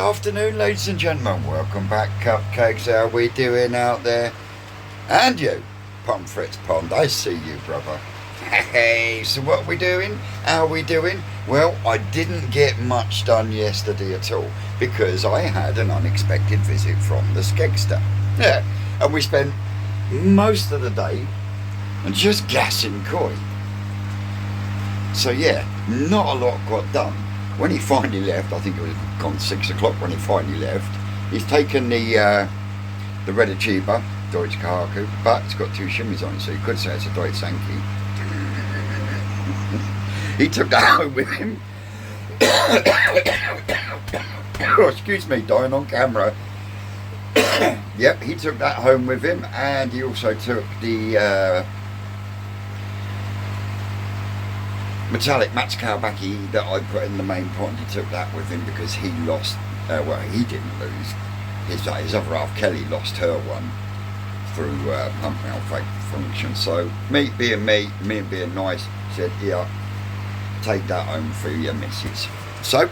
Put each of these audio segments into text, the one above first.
afternoon, ladies and gentlemen. Welcome back, cupcakes. How we doing out there? And you, Pomfret's Pond. I see you, brother. Hey, so what are we doing? How are we doing? Well, I didn't get much done yesterday at all because I had an unexpected visit from the Skegster. Yeah, and we spent most of the day just gassing koi. So yeah, not a lot got done. When he finally left, I think it was gone 6 o'clock when he finally left, he's taken the red achiever, Deutsche Kahaku, but it's got two shimmies on it, so you could say it's a Deutsche Sankey. He took that home with him. Oh, excuse me, dying on camera. Yep, he took that home with him, and he also took the metallic Matsukawabaki that I put in the main pond. He took that with him because he lost, well, he didn't lose. His other half, Kelly, lost her one through pump malfunction. So me being nice, said, yeah, take that home for your missus. So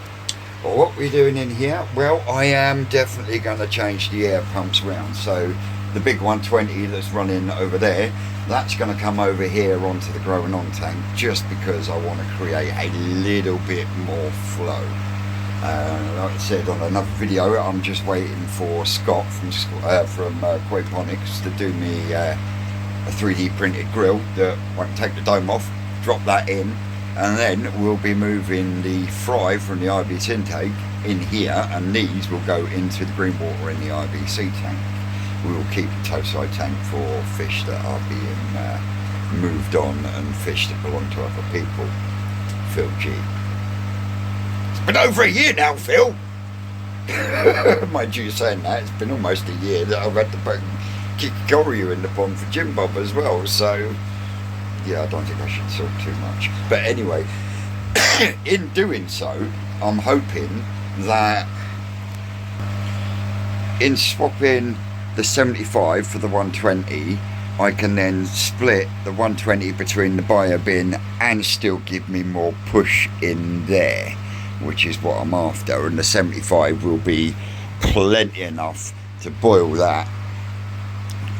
what we're doing in here, well, I am definitely going to change the air pumps round. So the big 120 that's running over there, that's going to come over here onto the growing on tank, just because I want to create a little bit more flow. Like I said on another video, I'm just waiting for Scott from Quaponics to do me a 3D printed grill that I can take the dome off, drop that in, and then we'll be moving the fry from the IBC intake in here, and these will go into the green water in the IBC tank. We will keep the tow side tank for fish that are being moved on and fish that belong to other people. Phil G. It's been over a year now, Phil. Mind you saying that, it's been almost a year that I've had to put Kikoryu in the pond for Jim Bob as well, so yeah, I don't think I should talk too much. But anyway, in doing so, I'm hoping that in swapping the 75 for the 120, I can then split the 120 between the bio bin and still give me more push in there, which is what I'm after. And the 75 will be plenty enough to boil that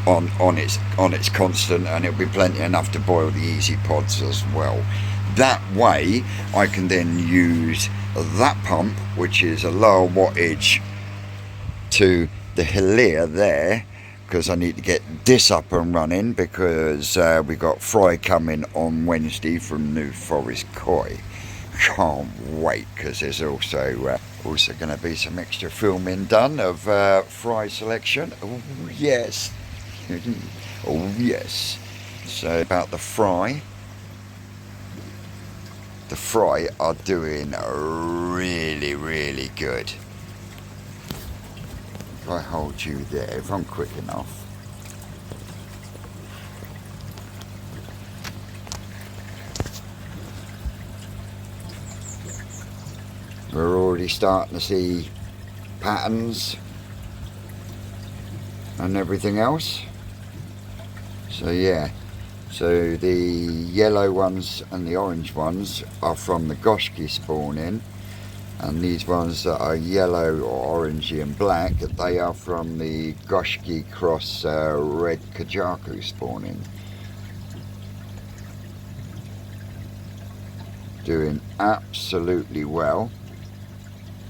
on its constant, and it'll be plenty enough to boil the easy pods as well. That way I can then use that pump, which is a lower wattage, to the Hilir there, because I need to get this up and running, because we got fry coming on Wednesday from New Forest Koi. Can't wait, because there's also going to be some extra filming done of fry selection. Oh yes. Oh yes. So about the fry are doing really good. If I hold you there, if I'm quick enough. We're already starting to see patterns and everything else. So yeah, so the yellow ones and the orange ones are from the Goshki spawning, and these ones that are yellow or orangey and black, they are from the Goshki cross red Kajaku spawning. Doing absolutely well,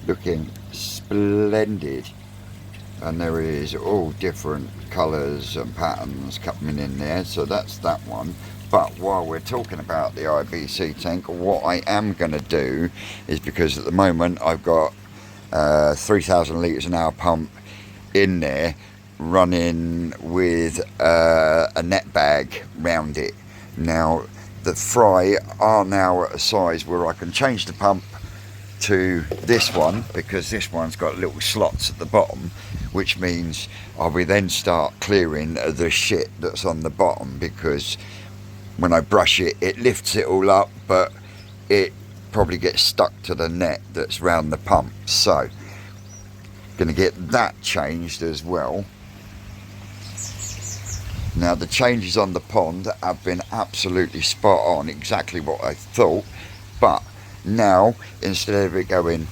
looking splendid, and there is all different colours and patterns coming in there, so that's that one. But while we're talking about the IBC tank, what I am going to do is, because at the moment I've got 3,000 litres an hour pump in there running with a net bag round it. Now the fry are now at a size where I can change the pump to this one, because this one's got little slots at the bottom, which means I will then start clearing the shit that's on the bottom, because when I brush it, it lifts it all up, but it probably gets stuck to the net that's round the pump. So going to get that changed as well. Now the changes on the pond have been absolutely spot on, exactly what I thought, but now instead of it going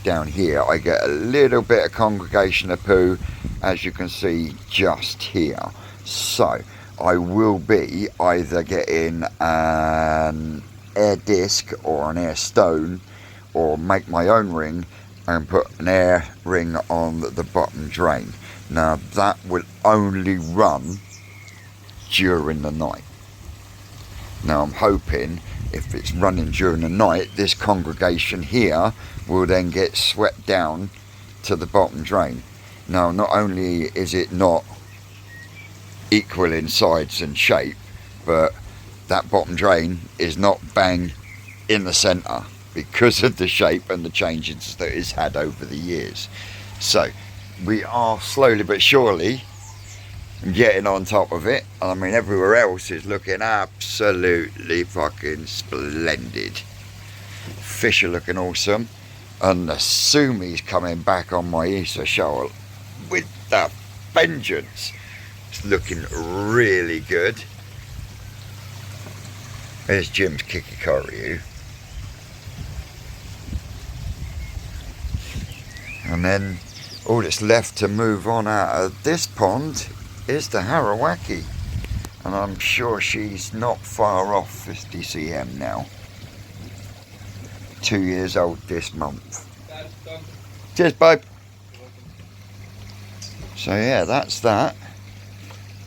down here, I get a little bit of congregation of poo, as you can see just here. So I will be either getting an air disc or an air stone, or make my own ring and put an air ring on the bottom drain. Now that will only run during the night. Now I'm hoping if it's running during the night, this congregation here will then get swept down to the bottom drain. Now not only is it not equal in size and shape, but that bottom drain is not bang in the centre because of the shape and the changes that it's had over the years. So we are slowly but surely getting on top of it. I mean, everywhere else is looking absolutely fucking splendid. Fish are looking awesome, and the sumi's coming back on my Easter shoal with the vengeance. It's looking really good. There's Jim's Kikikoru. And then all that's left to move on out of this pond is the Harawaki. And I'm sure she's not far off 50 cm now. 2 years old this month. Cheers, babe. So yeah, that's that.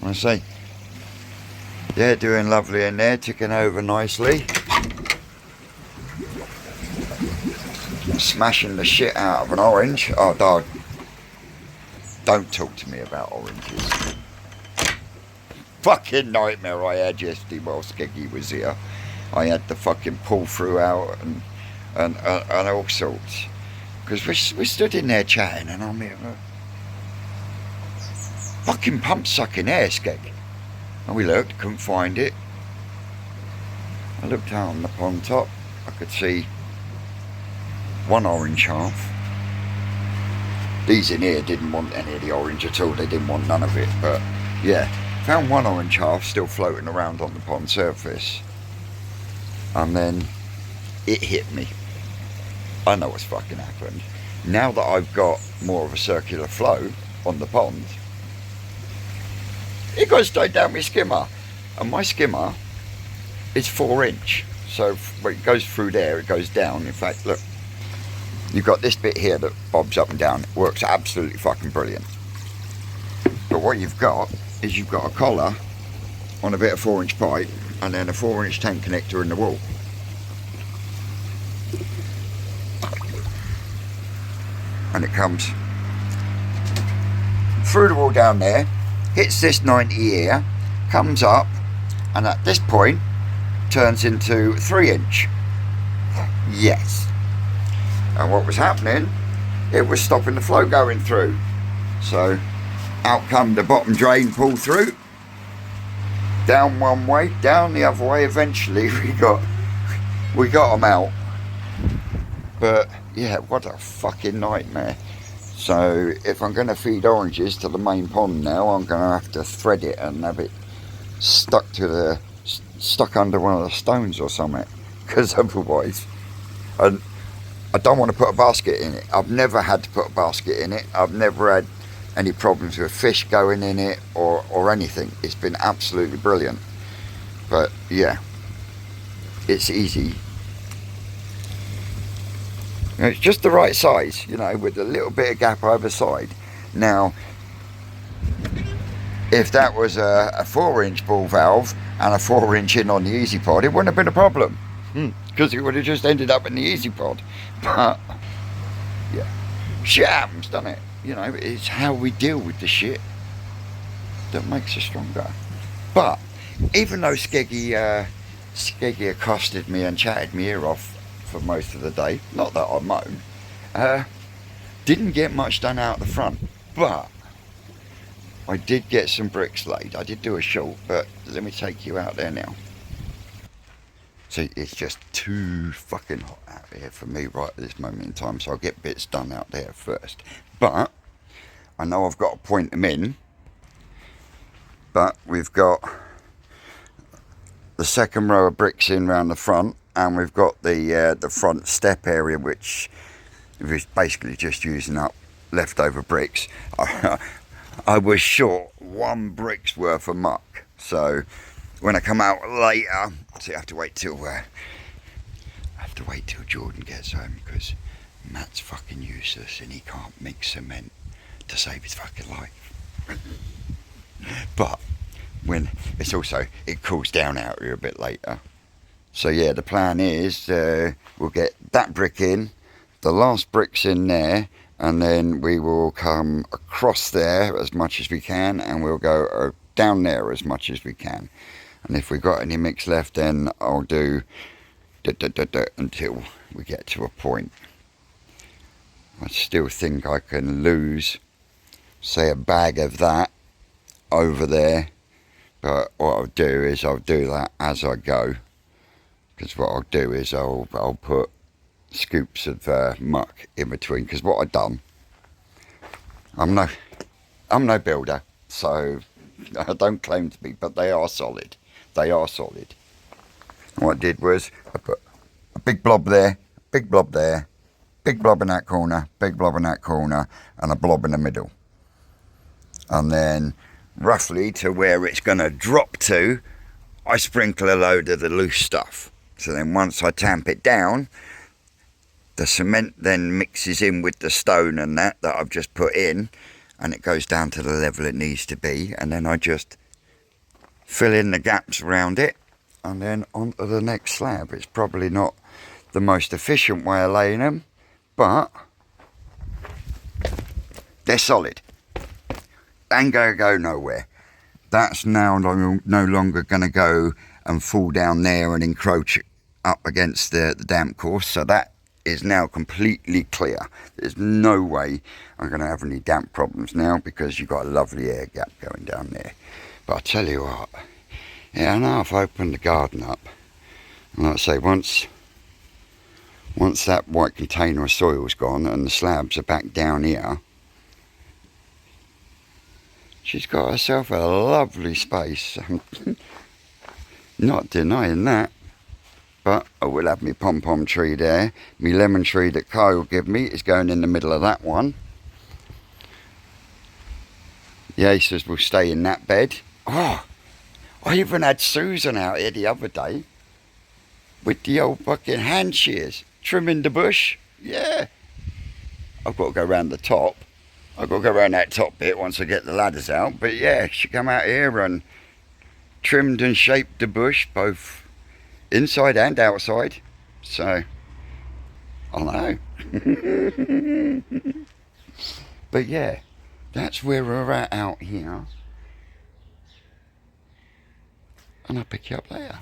I say, yeah, doing lovely in there, ticking over nicely. Smashing the shit out of an orange. Oh, dog. Don't talk to me about oranges. Fucking nightmare I had yesterday while Skeggy was here. I had the fucking pull through out and all sorts. Because we stood in there chatting and I'm here. Fucking pump sucking air, Skeg. And we looked, couldn't find it. I looked out on the pond top. I could see one orange half. These in here didn't want any of the orange at all. They didn't want none of it. But yeah, found one orange half still floating around on the pond surface. And then it hit me. I know what's fucking happened. Now that I've got more of a circular flow on the pond, it goes straight down my skimmer. And my skimmer is 4 inch. So when it goes through there, it goes down. In fact, look. You've got this bit here that bobs up and down. It works absolutely fucking brilliant. But what you've got is you've got a collar on a bit of 4 inch pipe and then a 4 inch tank connector in the wall. And it comes through the wall down there, hits this 90 here, comes up, and at this point turns into 3 inch. Yes. And what was happening, it was stopping the flow going through. So out come the bottom drain pull through, down one way, down the other way. Eventually we got them out. But yeah, what a fucking nightmare. So if I'm going to feed oranges to the main pond now, I'm going to have to thread it and have it stuck under one of the stones or something, because otherwise, and I don't want to put a basket in it. I've never had to put a basket in it. I've never had any problems with fish going in it or anything. It's been absolutely brilliant. But yeah, it's easy. It's just the right size, you know, with a little bit of gap either side. Now, if that was a 4 inch ball valve and a 4 inch in on the easy pod, it wouldn't have been a problem. Because it would have just ended up in the easy pod. But yeah, shit happens, doesn't it? You know, it's how we deal with the shit that makes us stronger. But even though Skeggy accosted me and chatted me ear off for most of the day, not that I moan, didn't get much done out the front, but I did get some bricks laid. I did do a short, but let me take you out there now. See, it's just too fucking hot out here for me right at this moment in time, so I'll get bits done out there first. But I know I've got to point them in, but we've got the second row of bricks in round the front, and we've got the front step area, which was basically just using up leftover bricks. I was short 1 brick's worth of muck, so when I come out later, so I have to wait till Jordan gets home, because Matt's fucking useless and he can't mix cement to save his fucking life. But when it's also, it cools down out here a bit later. So yeah, the plan is we'll get that brick in, the last brick's in there, and then we will come across there as much as we can, and we'll go down there as much as we can. And if we've got any mix left, then I'll do until we get to a point. I still think I can lose, say, a bag of that over there, but what I'll do is I'll do that as I go, because what I'll do is I'll put scoops of muck in between, because what I've done, I'm no builder, so I don't claim to be, but they are solid. They are solid. What I did was I put a big blob there, big blob there, big blob in that corner, big blob in that corner, and a blob in the middle. And then roughly to where it's going to drop to, I sprinkle a load of the loose stuff. So then once I tamp it down, the cement then mixes in with the stone and that I've just put in, and it goes down to the level it needs to be, and then I just fill in the gaps around it and then onto the next slab. It's probably not the most efficient way of laying them, but they're solid. They ain't gonna go nowhere. That's now no longer gonna go and fall down there and encroach up against the damp course, so that is now completely clear. There's no way I'm gonna have any damp problems now, because you've got a lovely air gap going down there. But I tell you what, yeah, I know I've opened the garden up, and like I say, once that white container of soil's gone and the slabs are back down here, she's got herself a lovely space. Not denying that. But I will have my pom-pom tree there. My lemon tree that Kai will give me is going in the middle of that one. The acers will stay in that bed. Oh, I even had Susan out here the other day with the old fucking hand shears, trimming the bush. Yeah. I've got to go round the top. I've got to go round that top bit once I get the ladders out. But yeah, she come out here and trimmed and shaped the bush, both inside and outside. So, I know. But yeah, that's where we're at out here. And I'll pick you up later.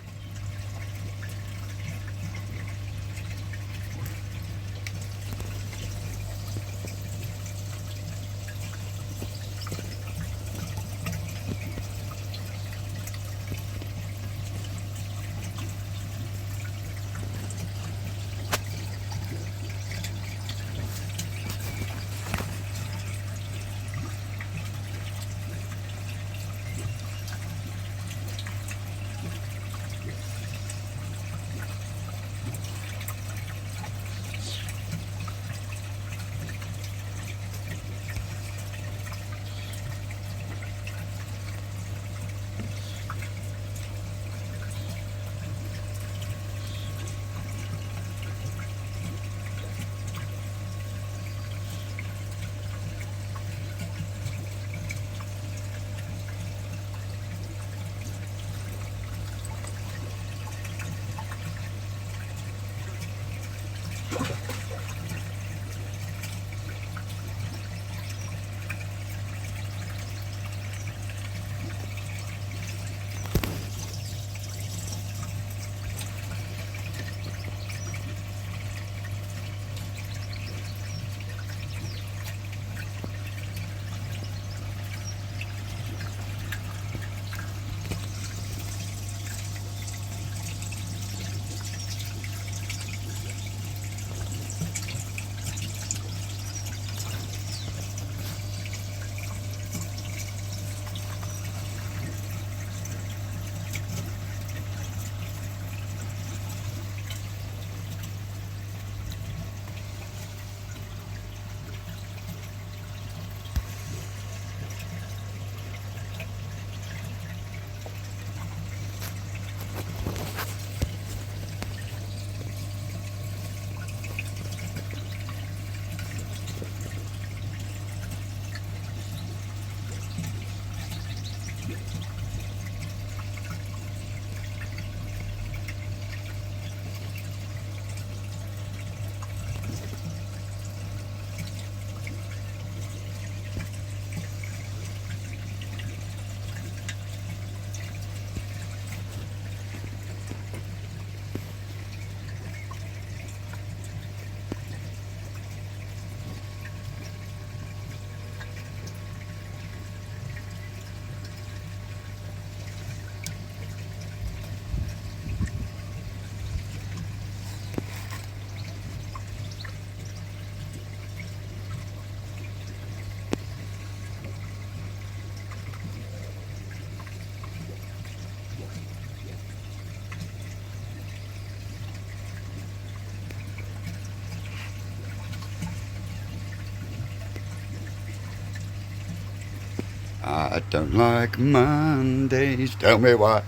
I don't like Mondays. Tell me why.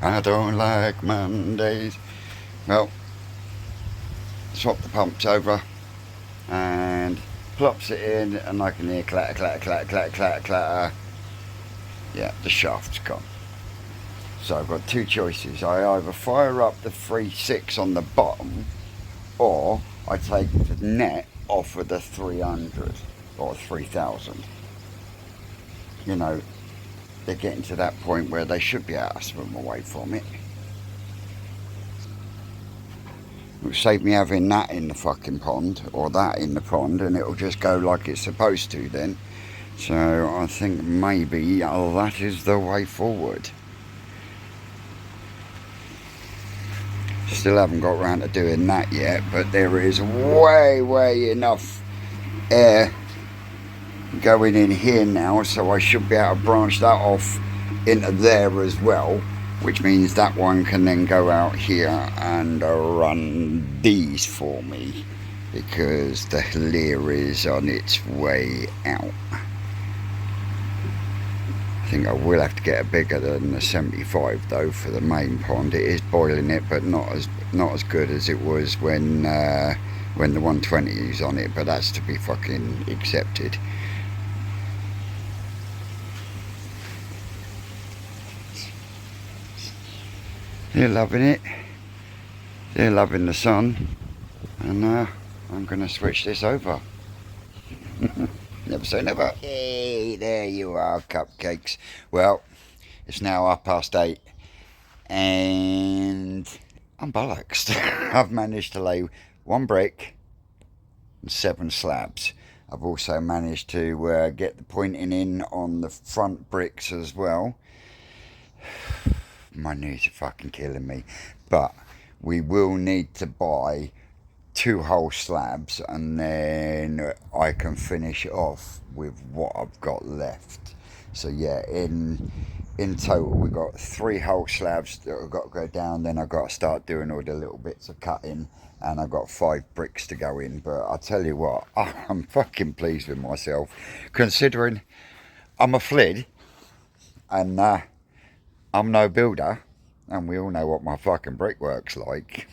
I don't like Mondays. Well, swap the pumps over and plops it in, and I can hear clatter, clatter, clatter, clatter, clatter, clatter. Yeah, the shaft's gone. So I've got two choices. I either fire up the 3.6 on the bottom, or I take the net off of the 300 or 3000. You know, they're getting to that point where they should be able to swim away from it. It will save me having that in the fucking pond, or that in the pond, and it'll just go like it's supposed to then. So I think maybe that is the way forward. Still haven't got around to doing that yet, but there is way enough air going in here now, so I should be able to branch that off into there as well, which means that one can then go out here and run these for me, because the leer is on its way out. I think I will have to get it bigger than the 75 though for the main pond. It is boiling it, but not as good as it was when the 120 is on it, but that's to be fucking accepted. They're loving it. They're loving the sun, and I'm going to switch this over. Never say never. Hey, there you are, cupcakes. Well, it's now 8:30, and I'm bollocks. I've managed to lay 1 brick and 7 slabs. I've also managed to get the pointing in on the front bricks as well. My knees are fucking killing me, but we will need to buy 2 whole slabs, and then I can finish it off with what I've got left. So yeah, in total we've got 3 whole slabs that I've got to go down, then I've got to start doing all the little bits of cutting, and I've got 5 bricks to go in. But I tell you what, I'm fucking pleased with myself, considering I'm a flid and I'm no builder, and we all know what my fucking brickwork's like.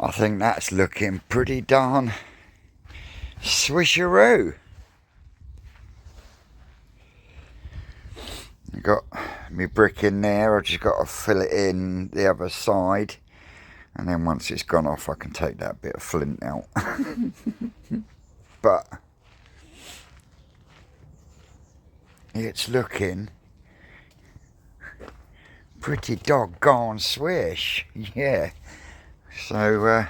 I think that's looking pretty darn swisheroo. I've got my brick in there, I've just got to fill it in the other side, and then once it's gone off I can take that bit of flint out. But it's looking pretty doggone swish, yeah. So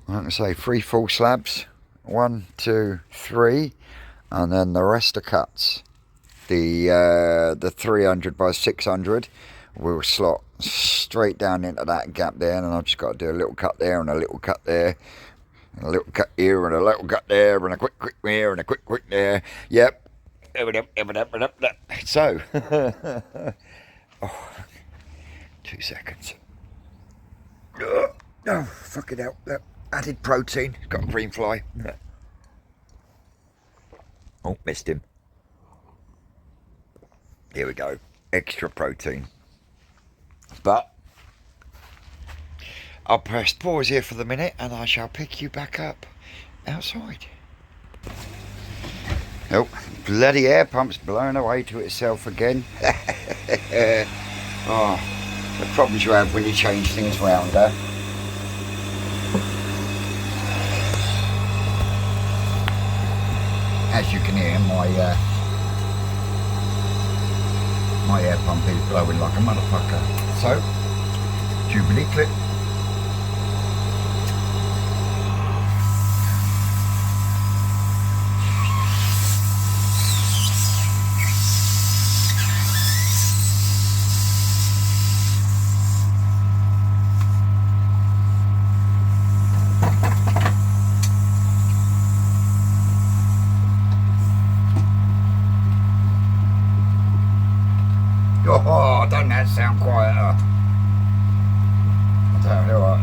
like I say, 3 full slabs, 1, 2, 3, and then the rest are cuts. The 300 by 600 will slot straight down into that gap there, and I've just got to do a little cut there and a little cut there, and a little cut here and a little cut there, and a quick here and a quick there. Yep. So, oh, 2 seconds. Oh, fucking hell. Added protein. Got a green fly. Oh, missed him. Here we go. Extra protein. But I'll press pause here for the minute, and I shall pick you back up outside. Oh, bloody air pump's blowing away to itself again. Oh, the problems you have when you change things round, huh? As you can hear, my air pump is blowing like a motherfucker. So, Jubilee clip. Oh, Oh, doesn't that sound quieter? I tell you what,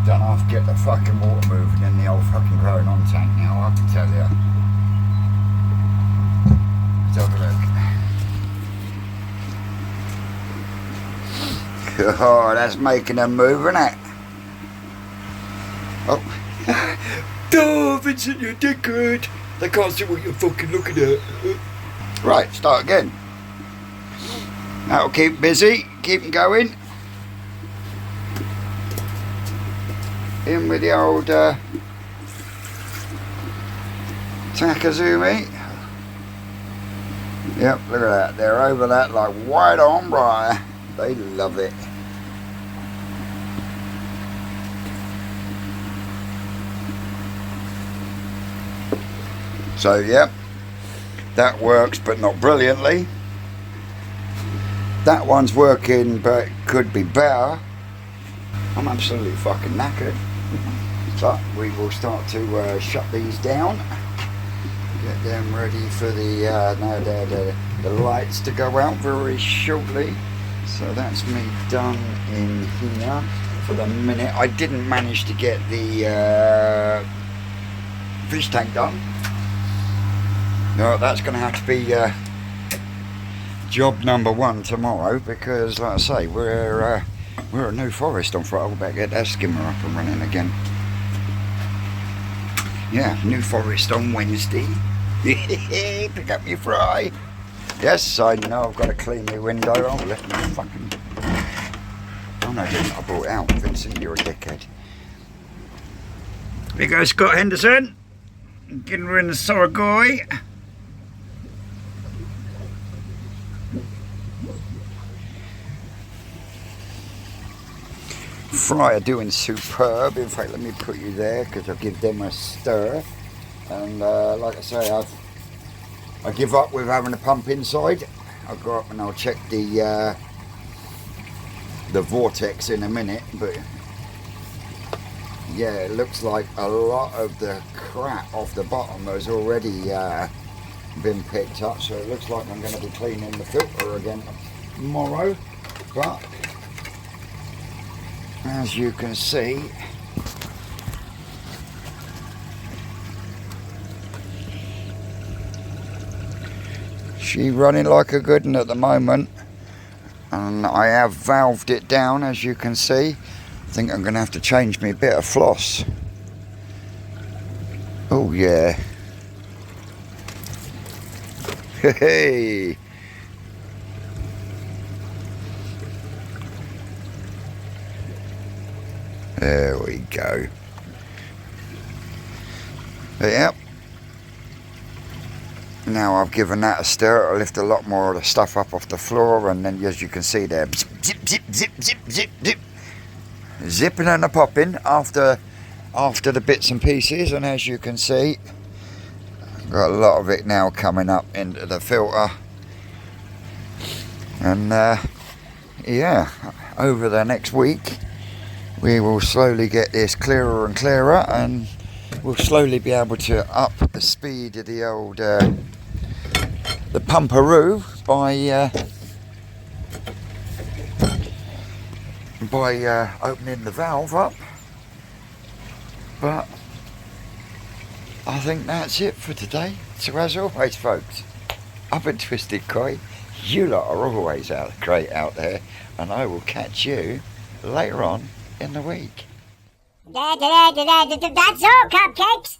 don't have to get the fucking water moving in the old fucking growing on tank now, I can tell you. Let's have a look. Oh, that's making them move, isn't it? Oh. Oh, Vincent, you're dickhead. They can't see what you're fucking looking at. Right, start again. That'll keep busy, keep them going. In with the old Takazumi. Yep, look at that. They're over that like white on briar. They love it. So, yep, that works, but not brilliantly. That one's working, but could be better. I'm absolutely fucking knackered. So we will start to shut these down, get them ready for the lights to go out very shortly. So that's me done in here for the minute. I didn't manage to get the fish tank done. No, that's going to have to be job number 1 tomorrow, because like I say, we're at New Forest on Friday. We'll better get that skimmer up and running again. Yeah, New Forest on Wednesday. Pick up your fry. Yes, I know I've got to clean my window. Oh, let me fucking... Oh no, I didn't. I brought it out. Vincent, you're a dickhead. There you go, Scott Henderson. Getting rid of the Soragoi. Fry are doing superb. In fact, let me put you there because I'll give them a stir. And like I say, I give up with having a pump inside. I'll go up and I'll check the vortex in a minute. But yeah, it looks like a lot of the crap off the bottom has already been picked up. So it looks like I'm going to be cleaning the filter again tomorrow. But as you can see, she's running like a good one at the moment, and I have valved it down, as you can see. I think I'm going to have to change me a bit of floss. Oh yeah. Hey. There we go. Yep. Now I've given that a stir, it'll lift a lot more of the stuff up off the floor, and then as you can see there, zip, zip, zip, zip, zip, zip, zip. Zipping and a popping after the bits and pieces, and as you can see, got a lot of it now coming up into the filter. And yeah, over the next week, we will slowly get this clearer and clearer, and we'll slowly be able to up the speed of the old the pumperoo by opening the valve up. But I think that's it for today. So as always, folks, I've been Twisted Koi. You lot are always great out there, and I will catch you later on in the week. That's all, cupcakes.